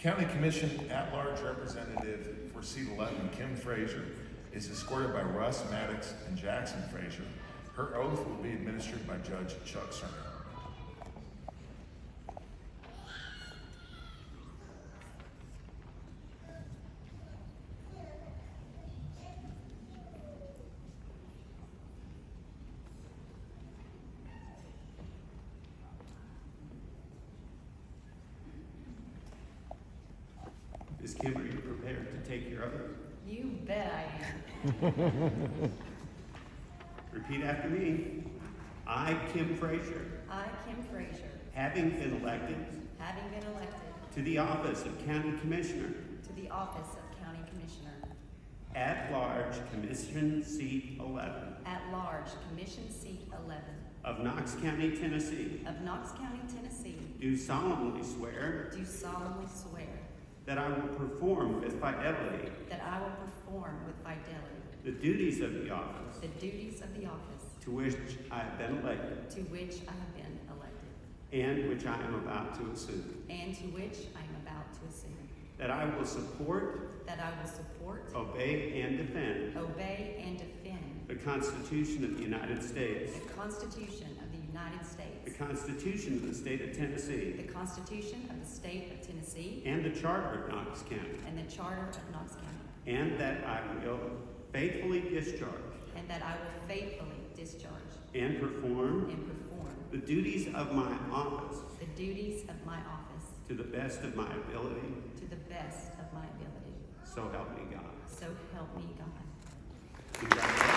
County Commission at-large representative for seat 11, Kim Frazier, is escorted by Russ Maddox and Jackson Frazier. Her oath will be administered by Judge Chuck Cerner. Ms. Kim, are you prepared to take your oath? You bet I am. Repeat after me. I, Kim Frazier, I, Kim Frazier, having been elected to to the office of County Commissioner, the office of County Commissioner, at-large Commission Seat 11 at large, Commission Seat 11 of Knox County, Tennessee, of Knox County, Tennessee, do solemnly swear do solemnly swear that I will perform with fidelity that I will perform with fidelity the duties of the office the duties of the office to which I have been elected to which I have been elected and which I am about to assume, and to which I am about to assume, that I will support, that I will support, obey, and defend obey, and defend the Constitution of the United States, the Constitution of the United the States, Constitution of the State of Tennessee, the Constitution of the State of Tennessee, and the Charter of Knox County, and the Charter of Knox County, and that I will faithfully discharge and that I will faithfully discharge and perform and perform the duties of my office the duties of my office to the best of my ability, to the best of my ability. so help me God. So help me God. Congratulations.